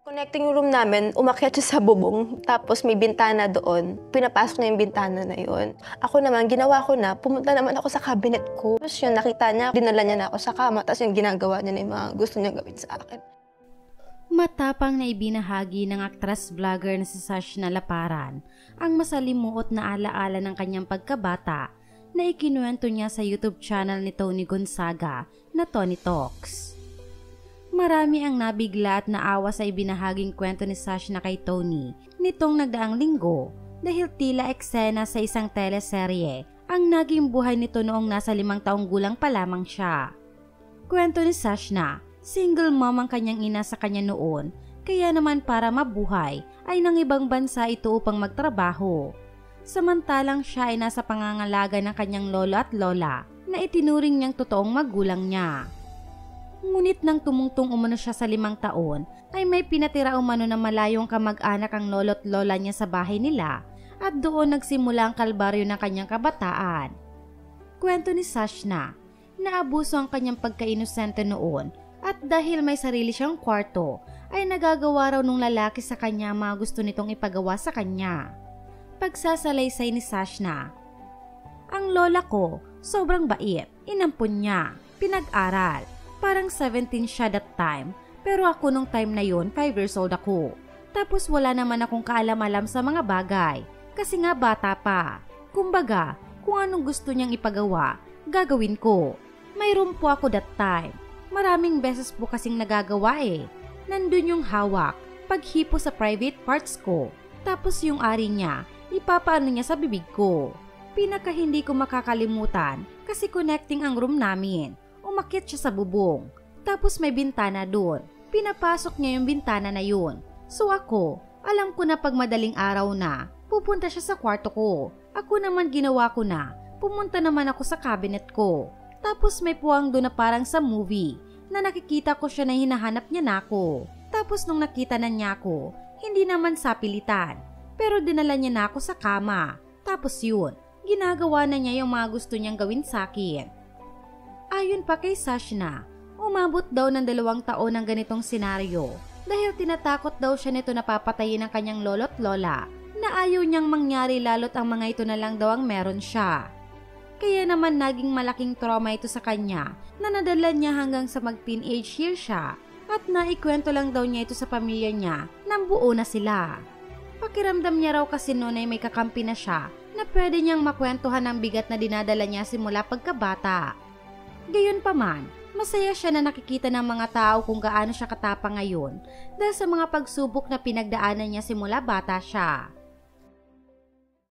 Connecting room namin, umakyat siya sa bubong, tapos may bintana doon. Pinapasok niya yung bintana na yun. Ako naman, ginawa ko na, pumunta naman ako sa cabinet ko. Tapos yun, nakita niya, dinala niya na ako sa kama, tapos yung ginagawa niya na yung mga gusto niya gawin sa akin. Matapang na ibinahagi ng actress-vlogger na si Sashna Laparan ang masalimuot na alaala ng kanyang pagkabata na ikinuwento niya sa YouTube channel ni Tony Gonzaga na Tony Talks. Marami ang nabigla at naawa sa ibinahaging kwento ni Sashna kay Tony nitong nagdaang linggo dahil tila eksena sa isang teleserye ang naging buhay nito noong nasa 5 taong gulang pa lamang siya. Kwento ni Sashna, single mom ang kanyang ina sa kanya noon, kaya naman para mabuhay ay nang ibang bansa ito upang magtrabaho. Samantalang siya ay nasa pangangalaga ng kanyang lolo at lola na itinuring niyang totoong magulang niya. Ngunit nang tumungtong umano siya sa 5 taon, ay may pinatira umano na malayong kamag-anak ang lolo't lola niya sa bahay nila at doon nagsimula ang kalbaryo ng kanyang kabataan. Kwento ni Sashna, naabuso ang kanyang pagka-inosente noon at dahil may sarili siyang kwarto, ay nagagawa raw nung lalaki sa kanya mga gusto nitong ipagawa sa kanya. Pagsasalaysay ni Sashna, ang lola ko, sobrang bait, inampun niya, pinag-aral. Parang 17 siya that time, pero ako nung time na yun, 5 years old ako. Tapos wala naman akong kaalam-alam sa mga bagay, kasi nga bata pa. Kumbaga, kung anong gusto niyang ipagawa, gagawin ko. Mayroon po ako that time. Maraming beses po kasing nagagawa eh. Nandun yung hawak, paghipo sa private parts ko. Tapos yung ari niya, ipapaano niya sa bibig ko. Pinaka hindi ko makakalimutan kasi connecting ang room namin. Umakyat siya sa bubong. Tapos may bintana doon. Pinapasok niya yung bintana na yun. So ako, alam ko na pag madaling araw na, pupunta siya sa kwarto ko. Ako naman ginawa ko na, pumunta naman ako sa cabinet ko. Tapos may puwang doon na parang sa movie, na nakikita ko siya na hinahanap niya na ako. Tapos nung nakita na niya ako, hindi naman sa pilitan. Pero dinala niya na ako sa kama. Tapos yun, ginagawa na niya yung mga gusto niyang gawin sa akin. Ayon pa kay Sashna, umabot daw ng 2 taon ang ganitong senaryo dahil tinatakot daw siya nito na papatayin ng kanyang lolo't lola na ayaw niyang mangyari lalo't ang mga ito na lang daw ang meron siya. Kaya naman naging malaking trauma ito sa kanya na nadala niya hanggang sa mag-teenage year siya at naikwento lang daw niya ito sa pamilya niya nang buo na sila. Pakiramdam niya raw kasi noon ay may kakampi na siya na pwede niyang makwentuhan ang bigat na dinadala niya simula pagkabata. Gayunpaman, masaya siya na nakikita ng mga tao kung gaano siya katapang ngayon dahil sa mga pagsubok na pinagdaanan niya simula bata siya.